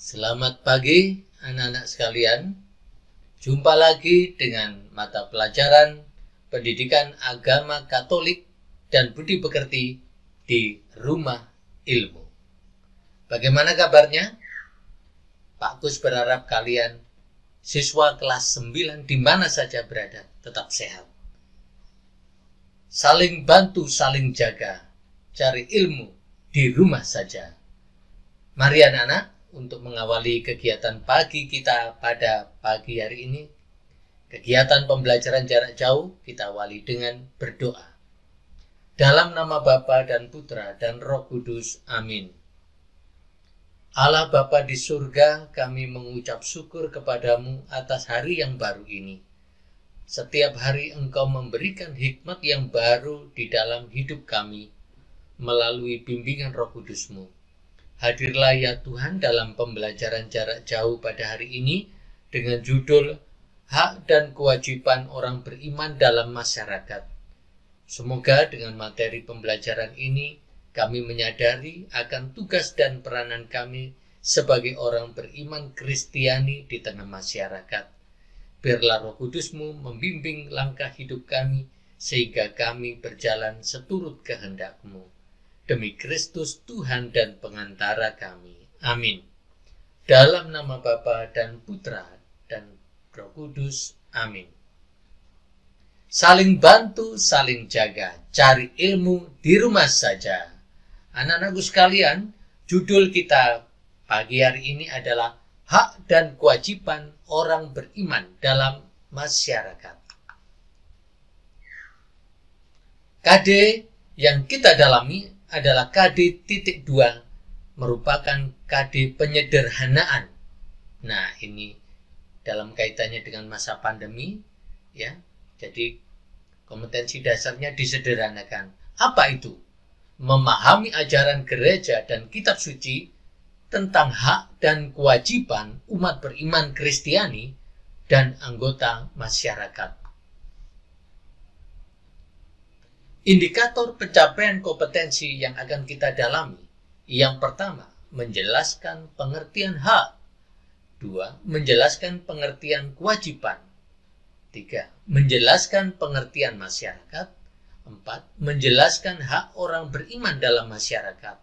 Selamat pagi anak-anak sekalian. Jumpa lagi dengan mata pelajaran Pendidikan Agama Katolik dan Budi Pekerti di Rumah Ilmu. Bagaimana kabarnya? Pak Kus berharap kalian siswa kelas 9 di mana saja berada tetap sehat. Saling bantu, saling jaga. Cari ilmu di rumah saja. Mari anak-anak, untuk mengawali kegiatan pagi kita pada pagi hari ini, kegiatan pembelajaran jarak jauh, kita awali dengan berdoa. Dalam nama Bapa dan Putra dan Roh Kudus, amin. Allah Bapa di surga, kami mengucap syukur kepadamu atas hari yang baru ini. Setiap hari Engkau memberikan hikmat yang baru di dalam hidup kami melalui bimbingan Roh Kudus-Mu. Hadirlah ya Tuhan dalam pembelajaran jarak jauh pada hari ini dengan judul Hak dan Kewajiban Orang Beriman dalam Masyarakat. Semoga dengan materi pembelajaran ini kami menyadari akan tugas dan peranan kami sebagai orang beriman Kristiani di tengah masyarakat. Biarlah Roh Kudus-Mu membimbing langkah hidup kami sehingga kami berjalan seturut kehendak-Mu. Demi Kristus Tuhan dan pengantara kami. Amin. Dalam nama Bapa dan Putra dan Roh Kudus. Amin. Saling bantu, saling jaga. Cari ilmu di rumah saja. Anak-anakku sekalian, judul kita pagi hari ini adalah Hak dan Kewajiban Orang Beriman dalam Masyarakat. KD yang kita dalami adalah KD.2, merupakan KD penyederhanaan. Nah, ini dalam kaitannya dengan masa pandemi, ya. Jadi kompetensi dasarnya disederhanakan. Apa itu? Memahami ajaran gereja dan kitab suci tentang hak dan kewajiban umat beriman Kristiani dan anggota masyarakat. Indikator pencapaian kompetensi yang akan kita dalami. Yang pertama, menjelaskan pengertian hak. 2. Menjelaskan pengertian kewajiban. 3. Menjelaskan pengertian masyarakat. 4. Menjelaskan hak orang beriman dalam masyarakat.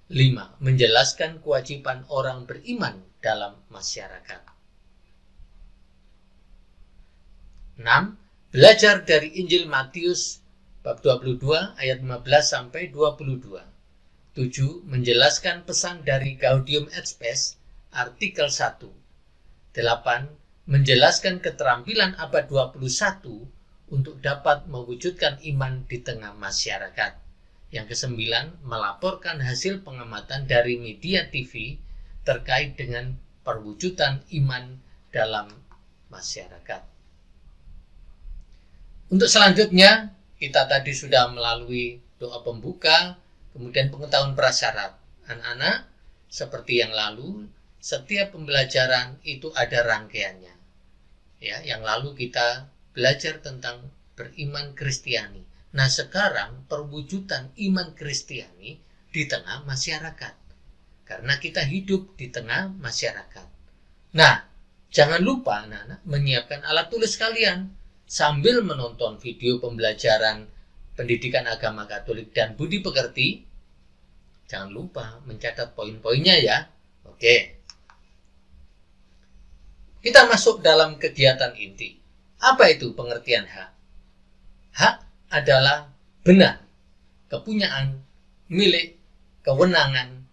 5. Menjelaskan kewajiban orang beriman dalam masyarakat. 6. Belajar dari Injil Matius bab 22 ayat 15 sampai 22. 7. Menjelaskan pesan dari Gaudium et Spes artikel 1. 8. Menjelaskan keterampilan abad 21 untuk dapat mewujudkan iman di tengah masyarakat. Yang ke-9, melaporkan hasil pengamatan dari media TV terkait dengan perwujudan iman dalam masyarakat. Untuk selanjutnya, kita tadi sudah melalui doa pembuka, kemudian pengetahuan prasyarat. Anak-anak, seperti yang lalu, setiap pembelajaran itu ada rangkaiannya. Ya, yang lalu kita belajar tentang beriman Kristiani. Nah, sekarang perwujudan iman Kristiani di tengah masyarakat. Karena kita hidup di tengah masyarakat. Nah, jangan lupa anak-anak menyiapkan alat tulis kalian sambil menonton video pembelajaran Pendidikan Agama Katolik dan Budi Pekerti. Jangan lupa mencatat poin-poinnya ya. Oke. Kita masuk dalam kegiatan inti. Apa itu pengertian hak? Hak adalah benar, kepunyaan, milik, kewenangan,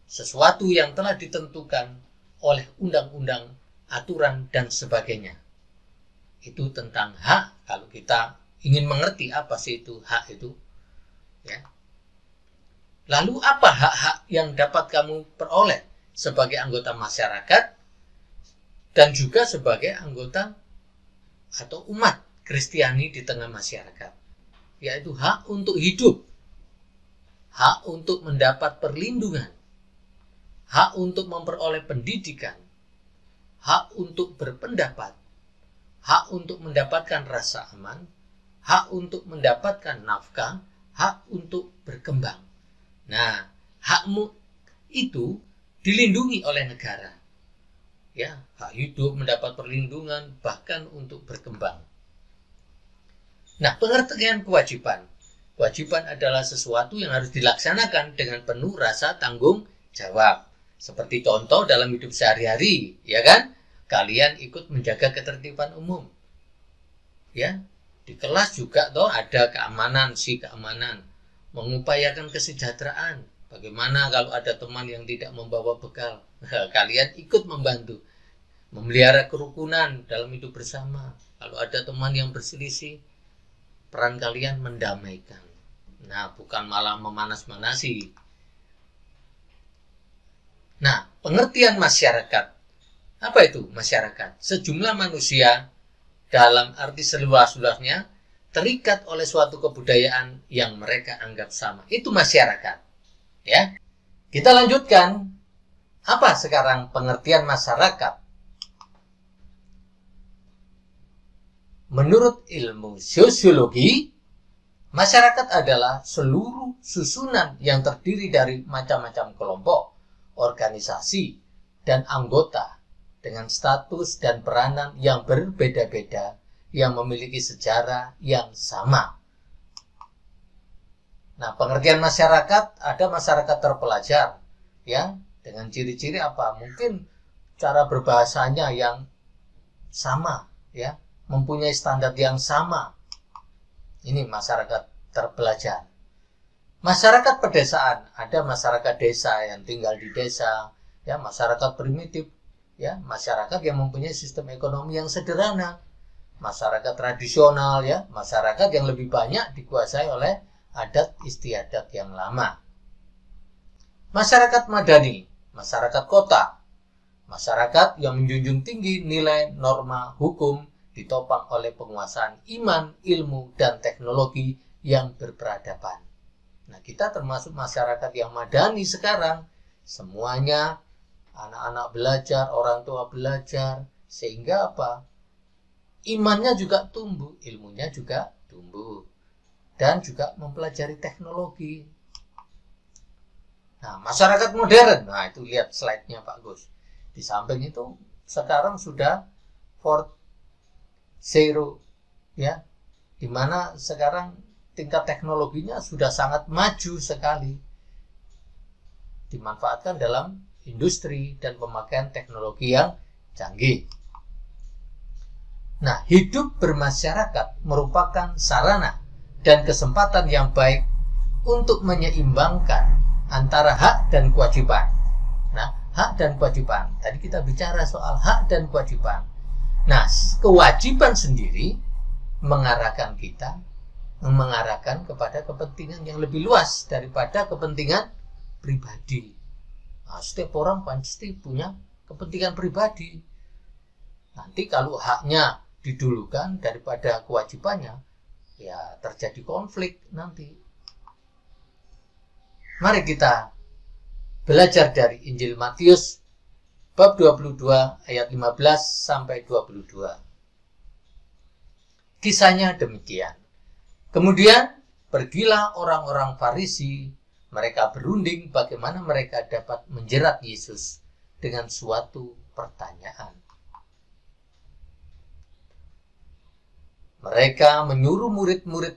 sesuatu yang telah ditentukan oleh undang-undang, aturan, dan sebagainya. Itu tentang hak. Kalau kita ingin mengerti apa sih itu hak itu, ya. Lalu apa hak-hak yang dapat kamu peroleh sebagai anggota masyarakat dan juga sebagai anggota atau umat Kristiani di tengah masyarakat? Yaitu hak untuk hidup, hak untuk mendapat perlindungan, hak untuk memperoleh pendidikan, hak untuk berpendapat, hak untuk mendapatkan rasa aman, hak untuk mendapatkan nafkah, hak untuk berkembang. Nah, hakmu itu dilindungi oleh negara. Ya, hak hidup mendapat perlindungan bahkan untuk berkembang. Nah, pengertian kewajiban. Kewajiban adalah sesuatu yang harus dilaksanakan dengan penuh rasa tanggung jawab. Seperti contoh dalam hidup sehari-hari, ya kan? Kalian ikut menjaga ketertiban umum. Ya, di kelas juga toh ada keamanan, keamanan. Mengupayakan kesejahteraan. Bagaimana kalau ada teman yang tidak membawa bekal? Kalian ikut membantu. Memelihara kerukunan dalam hidup bersama. Kalau ada teman yang berselisih, peran kalian mendamaikan. Nah, bukan malah memanas-manasi. Nah, pengertian masyarakat. Apa itu masyarakat? Sejumlah manusia dalam arti seluas-luasnya terikat oleh suatu kebudayaan yang mereka anggap sama. Itu masyarakat. Ya. Kita lanjutkan. Apa sekarang pengertian masyarakat? Menurut ilmu sosiologi, masyarakat adalah seluruh susunan yang terdiri dari macam-macam kelompok, organisasi, dan anggota dengan status dan peranan yang berbeda-beda yang memiliki sejarah yang sama. Nah, pengertian masyarakat, ada masyarakat terpelajar, ya, dengan ciri-ciri apa? Mungkin cara berbahasanya yang sama, ya, mempunyai standar yang sama. Ini masyarakat terpelajar. Masyarakat pedesaan, ada masyarakat desa yang tinggal di desa, ya, masyarakat primitif, ya, masyarakat yang mempunyai sistem ekonomi yang sederhana, masyarakat tradisional, ya, masyarakat yang lebih banyak dikuasai oleh adat istiadat yang lama. Masyarakat madani, masyarakat kota, masyarakat yang menjunjung tinggi nilai norma hukum ditopang oleh penguasaan iman, ilmu, dan teknologi yang berperadaban. Nah, kita termasuk masyarakat yang madani sekarang. Semuanya anak-anak belajar, orang tua belajar, sehingga apa? Imannya juga tumbuh, ilmunya juga tumbuh, dan juga mempelajari teknologi. Nah, masyarakat modern, nah itu lihat slide-nya Pak Gus. Di samping itu sekarang sudah 4.0, ya, dimana sekarang tingkat teknologinya sudah sangat maju sekali, dimanfaatkan dalam industri dan pemakaian teknologi yang canggih. Nah, hidup bermasyarakat merupakan sarana dan kesempatan yang baik untuk menyeimbangkan antara hak dan kewajiban. Nah, hak dan kewajiban. Tadi kita bicara soal hak dan kewajiban. Nah, kewajiban sendiri mengarahkan kepada kepentingan yang lebih luas daripada kepentingan pribadi. Nah, setiap orang pasti punya kepentingan pribadi. Nanti kalau haknya didulukan daripada kewajibannya, ya terjadi konflik nanti. Mari kita belajar dari Injil Matius bab 22 ayat 15 sampai 22. Kisahnya demikian. Kemudian pergilah orang-orang Farisi, mereka berunding bagaimana mereka dapat menjerat Yesus dengan suatu pertanyaan. Mereka menyuruh murid-murid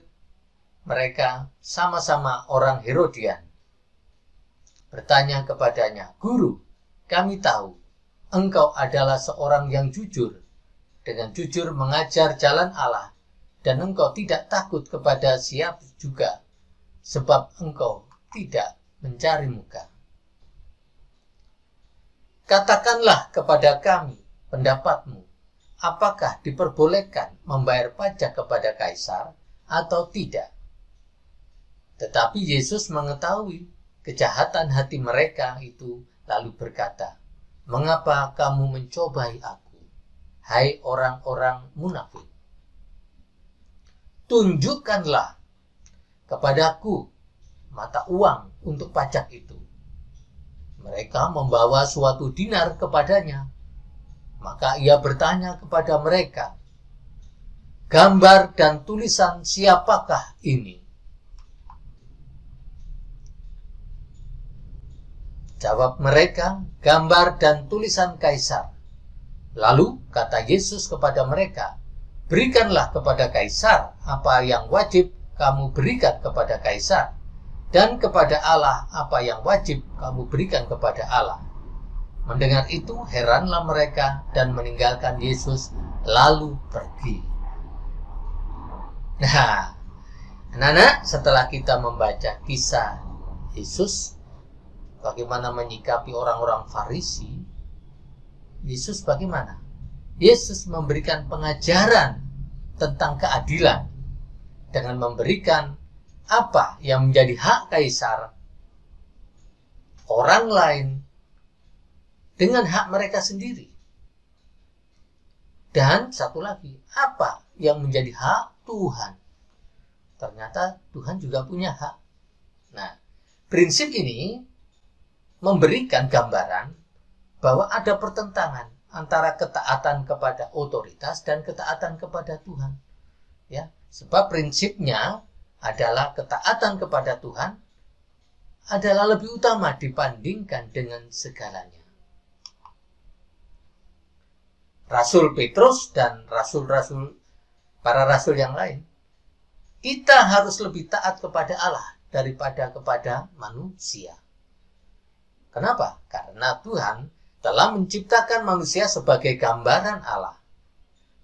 mereka, sama-sama orang Herodian, bertanya kepadanya, "Guru, kami tahu Engkau adalah seorang yang jujur, dengan jujur mengajar jalan Allah, dan Engkau tidak takut kepada siapa juga, sebab Engkau tidak mencari muka. Katakanlah kepada kami pendapatmu, apakah diperbolehkan membayar pajak kepada Kaisar atau tidak?" Tetapi Yesus mengetahui kejahatan hati mereka itu, lalu berkata, "Mengapa kamu mencobai aku, hai orang-orang munafik? Tunjukkanlah kepadaku mata uang untuk pajak itu." Mereka membawa suatu dinar kepadanya. Maka ia bertanya kepada mereka, "Gambar dan tulisan siapakah ini?" Jawab mereka, gambar dan tulisan kaisar. Lalu kata Yesus kepada mereka, berikanlah kepada kaisar apa yang wajib kamu berikan kepada kaisar, dan kepada Allah apa yang wajib kamu berikan kepada Allah. Mendengar itu heranlah mereka dan meninggalkan Yesus lalu pergi. Nah, anak-anak, setelah kita membaca kisah Yesus, bagaimana menyikapi orang-orang Farisi, Yesus bagaimana? Yesus memberikan pengajaran tentang keadilan dengan memberikan apa yang menjadi hak kaisar orang lain dengan hak mereka sendiri. Dan satu lagi, apa yang menjadi hak Tuhan? Ternyata Tuhan juga punya hak. Nah, prinsip ini memberikan gambaran bahwa ada pertentangan antara ketaatan kepada otoritas dan ketaatan kepada Tuhan. Ya, sebab prinsipnya adalah ketaatan kepada Tuhan adalah lebih utama dibandingkan dengan segalanya. Rasul Petrus dan para rasul yang lain, kita harus lebih taat kepada Allah daripada kepada manusia. Kenapa? Karena Tuhan telah menciptakan manusia sebagai gambaran Allah.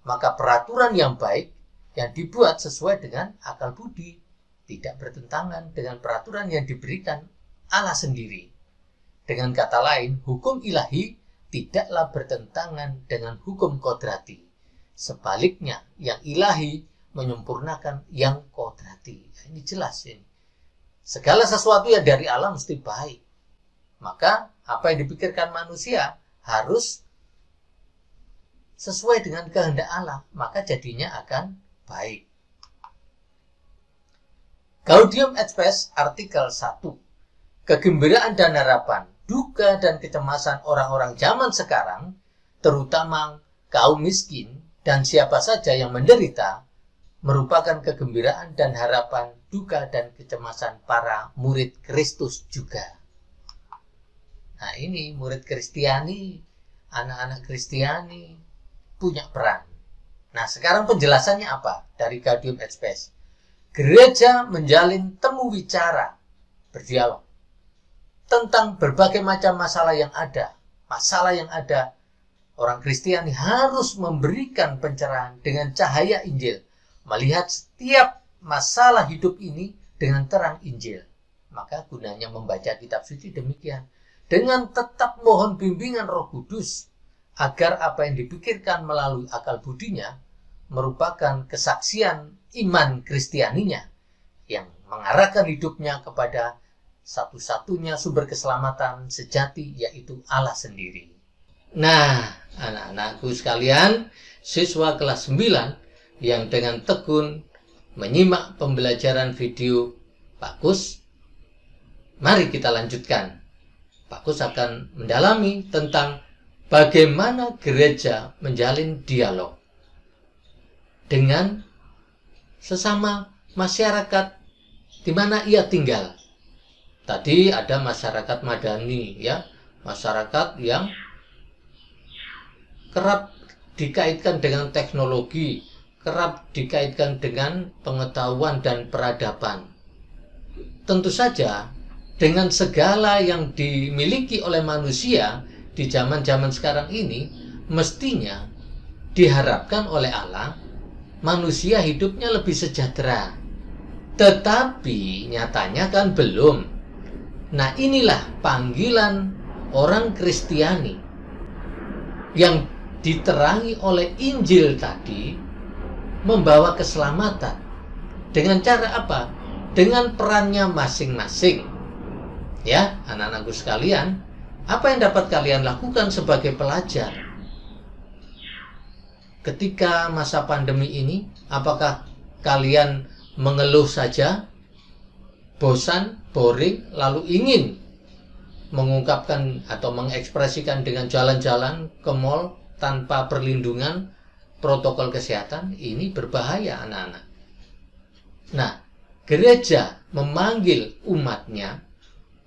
Maka peraturan yang baik yang dibuat sesuai dengan akal budi, tidak bertentangan dengan peraturan yang diberikan Allah sendiri. Dengan kata lain, hukum ilahi tidaklah bertentangan dengan hukum kodrati. Sebaliknya, yang ilahi menyempurnakan yang kodrati. Ini jelas ini. Segala sesuatu yang dari Allah mesti baik. Maka apa yang dipikirkan manusia harus sesuai dengan kehendak Allah, maka jadinya akan baik. Gaudium et Spes artikel 1. Kegembiraan dan harapan, duka dan kecemasan orang-orang zaman sekarang, terutama kaum miskin dan siapa saja yang menderita, merupakan kegembiraan dan harapan, duka dan kecemasan para murid Kristus juga. Nah, ini murid Kristiani, anak-anak Kristiani punya peran. Nah, sekarang penjelasannya apa dari Gaudium et Spes? Gereja menjalin temu wicara, berdialog tentang berbagai macam masalah yang ada. Masalah yang ada, orang Kristiani harus memberikan pencerahan dengan cahaya Injil, melihat setiap masalah hidup ini dengan terang Injil. Maka gunanya membaca kitab suci demikian, dengan tetap mohon bimbingan Roh Kudus, agar apa yang dipikirkan melalui akal budinya merupakan kesaksian iman Kristianinya yang mengarahkan hidupnya kepada satu-satunya sumber keselamatan sejati, yaitu Allah sendiri. Nah, anak-anakku sekalian, siswa kelas 9 yang dengan tekun menyimak pembelajaran video Pak Kus, mari kita lanjutkan. Pak Kus akan mendalami tentang bagaimana gereja menjalin dialog dengan sesama masyarakat di mana ia tinggal. Tadi ada masyarakat madani, ya, masyarakat yang kerap dikaitkan dengan teknologi, kerap dikaitkan dengan pengetahuan dan peradaban. Tentu saja dengan segala yang dimiliki oleh manusia di zaman-zaman sekarang ini, mestinya diharapkan oleh Allah manusia hidupnya lebih sejahtera. Tetapi nyatanya kan belum. Nah, inilah panggilan orang Kristiani yang diterangi oleh Injil tadi, membawa keselamatan. Dengan cara apa? Dengan perannya masing-masing. Ya, anak-anakku sekalian, apa yang dapat kalian lakukan sebagai pelajar ketika masa pandemi ini? Apakah kalian mengeluh saja, bosan, boring, lalu ingin mengungkapkan atau mengekspresikan dengan jalan-jalan ke mall tanpa perlindungan protokol kesehatan? Ini berbahaya, anak-anak. Nah, gereja memanggil umatnya,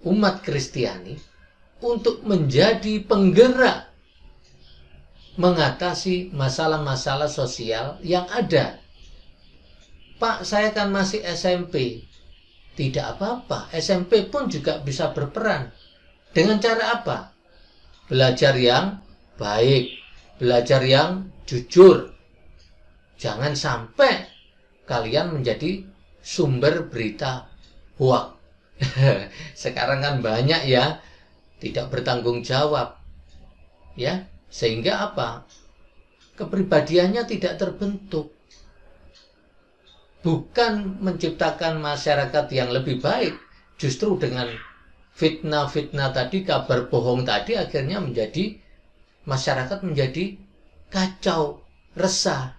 umat Kristiani, untuk menjadi penggerak mengatasi masalah-masalah sosial yang ada. Pak, saya kan masih SMP. Tidak apa-apa, SMP pun juga bisa berperan. Dengan cara apa? Belajar yang baik, belajar yang jujur. Jangan sampai kalian menjadi sumber berita hoax. Sekarang kan banyak ya, tidak bertanggung jawab. Ya, sehingga apa? Kepribadiannya tidak terbentuk. Bukan menciptakan masyarakat yang lebih baik, justru dengan fitnah-fitnah tadi, kabar bohong tadi, akhirnya menjadi masyarakat menjadi kacau, resah.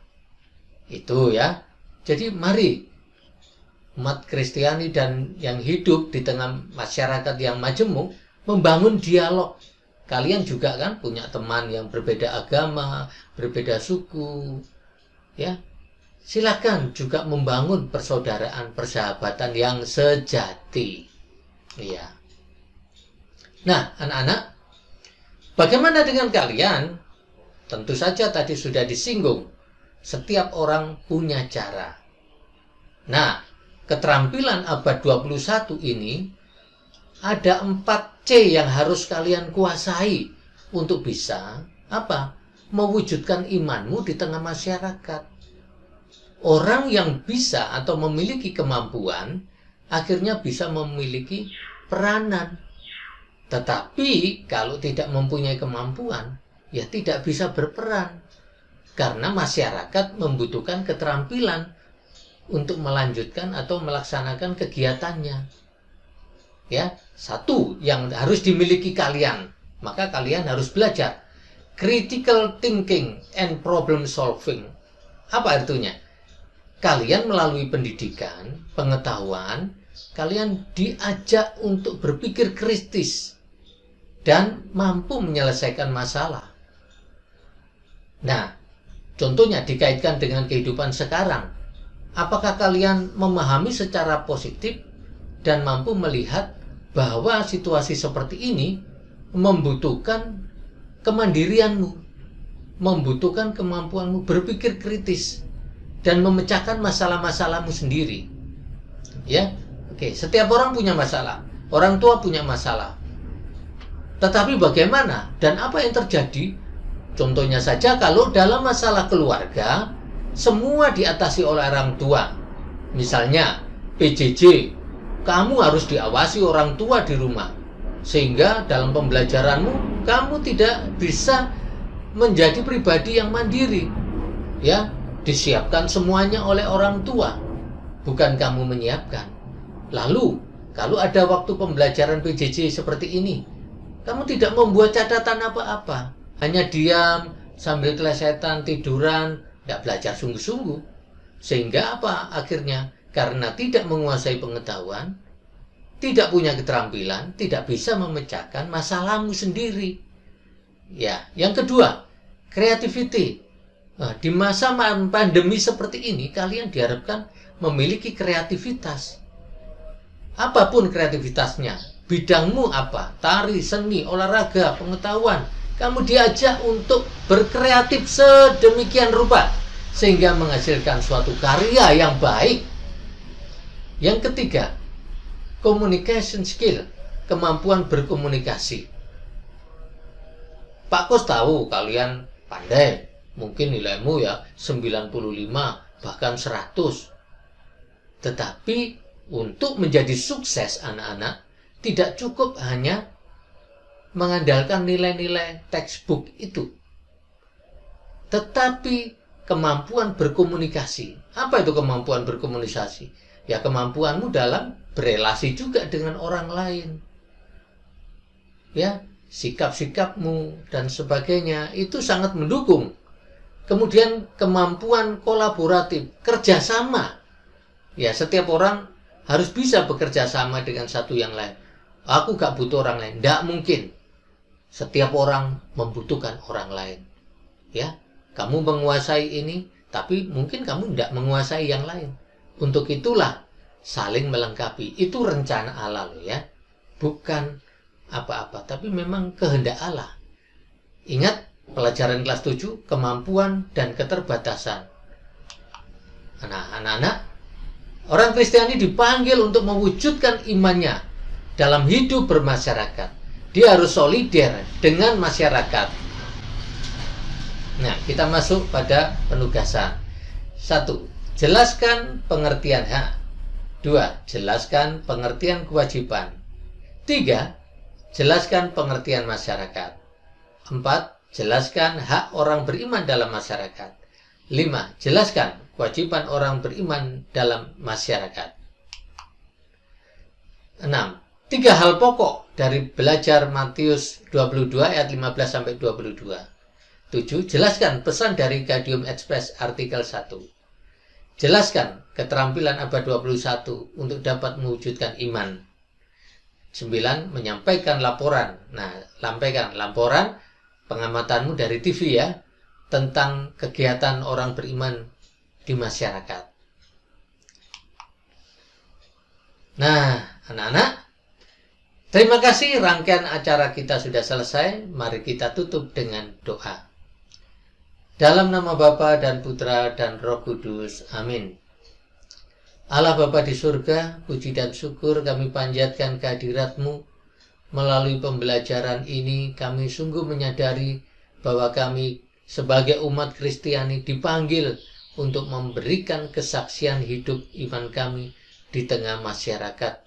Itu ya. Jadi mari umat Kristiani dan yang hidup di tengah masyarakat yang majemuk membangun dialog. Kalian juga kan punya teman yang berbeda agama, berbeda suku, ya. Silakan juga membangun persaudaraan, persahabatan yang sejati. Iya. Nah, anak-anak, bagaimana dengan kalian? Tentu saja tadi sudah disinggung. Setiap orang punya cara. Nah, keterampilan abad 21 ini ada 4C yang harus kalian kuasai untuk bisa apa? Mewujudkan imanmu di tengah masyarakat. Orang yang bisa atau memiliki kemampuan akhirnya bisa memiliki peranan. Tetapi kalau tidak mempunyai kemampuan, ya tidak bisa berperan. Karena masyarakat membutuhkan keterampilan untuk melanjutkan atau melaksanakan kegiatannya. Ya, satu yang harus dimiliki kalian, maka kalian harus belajar critical thinking and problem solving. Apa artinya? Kalian melalui pendidikan, pengetahuan, kalian diajak untuk berpikir kritis dan mampu menyelesaikan masalah. Nah, contohnya dikaitkan dengan kehidupan sekarang. Apakah kalian memahami secara positif dan mampu melihat bahwa situasi seperti ini membutuhkan kemandirianmu, membutuhkan kemampuanmu berpikir kritis dan memecahkan masalah-masalahmu sendiri. Ya, oke. Setiap orang punya masalah. Orang tua punya masalah. Tetapi bagaimana dan apa yang terjadi? Contohnya saja kalau dalam masalah keluarga, semua diatasi oleh orang tua. Misalnya, PJJ, kamu harus diawasi orang tua di rumah. Sehingga dalam pembelajaranmu, kamu tidak bisa menjadi pribadi yang mandiri. Ya, disiapkan semuanya oleh orang tua, bukan kamu menyiapkan. Lalu, kalau ada waktu pembelajaran PJJ seperti ini, kamu tidak membuat catatan apa-apa, hanya diam, sambil kelesetan, tiduran, tidak belajar sungguh-sungguh. Sehingga apa akhirnya? Karena tidak menguasai pengetahuan, tidak punya keterampilan, tidak bisa memecahkan masalahmu sendiri. Ya, yang kedua, creativity. Nah, di masa pandemi seperti ini, kalian diharapkan memiliki kreativitas. Apapun kreativitasnya, bidangmu apa, tari, seni, olahraga, pengetahuan, kamu diajak untuk berkreatif sedemikian rupa, sehingga menghasilkan suatu karya yang baik. Yang ketiga, communication skill, kemampuan berkomunikasi. Pak Kos tahu kalian pandai. Mungkin nilaimu ya 95, bahkan 100. Tetapi untuk menjadi sukses anak-anak, tidak cukup hanya mengandalkan nilai-nilai textbook itu. Tetapi kemampuan berkomunikasi. Apa itu kemampuan berkomunikasi? Ya kemampuanmu dalam berelasi juga dengan orang lain. Ya, sikap-sikapmu dan sebagainya itu sangat mendukung. Kemudian kemampuan kolaboratif, kerjasama. Ya, setiap orang harus bisa bekerja sama dengan satu yang lain. Aku gak butuh orang lain. Tidak mungkin. Setiap orang membutuhkan orang lain. Ya, kamu menguasai ini, tapi mungkin kamu tidak menguasai yang lain. Untuk itulah saling melengkapi. Itu rencana Allah loh ya. Bukan apa-apa, tapi memang kehendak Allah. Ingat pelajaran kelas 7, kemampuan dan keterbatasan. Nah, anak-anak, orang Kristiani dipanggil untuk mewujudkan imannya dalam hidup bermasyarakat. Dia harus solider dengan masyarakat. Nah, kita masuk pada penugasan. 1. Jelaskan pengertian hak. 2. Jelaskan pengertian kewajiban. 3. Jelaskan pengertian masyarakat. 4. Jelaskan hak orang beriman dalam masyarakat. 5. Jelaskan kewajiban orang beriman dalam masyarakat. 6. 3 hal pokok dari belajar Matius 22 ayat 15-22. 7. Jelaskan pesan dari Gaudium et Spes artikel 1. Jelaskan keterampilan abad 21 untuk dapat mewujudkan iman. 9. Menyampaikan laporan. Nah, sampaikan laporan pengamatanmu dari TV ya, tentang kegiatan orang beriman di masyarakat. Nah, anak-anak, terima kasih, rangkaian acara kita sudah selesai. Mari kita tutup dengan doa. Dalam nama Bapa dan Putra dan Roh Kudus. Amin. Allah Bapa di surga, puji dan syukur kami panjatkan kehadirat-Mu. Melalui pembelajaran ini kami sungguh menyadari bahwa kami sebagai umat Kristiani dipanggil untuk memberikan kesaksian hidup iman kami di tengah masyarakat.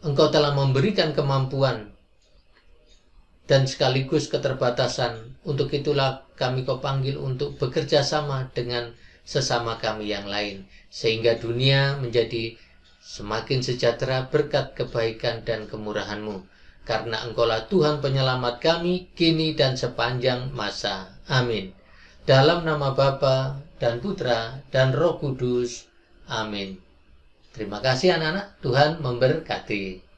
Engkau telah memberikan kemampuan dan sekaligus keterbatasan. Untuk itulah kami Kau panggil untuk bekerja sama dengan sesama kami yang lain, sehingga dunia menjadi semakin sejahtera berkat kebaikan dan kemurahan-Mu. Karena Engkaulah Tuhan penyelamat kami, kini dan sepanjang masa. Amin. Dalam nama Bapa dan Putra dan Roh Kudus. Amin. Terima kasih anak-anak. Tuhan memberkati.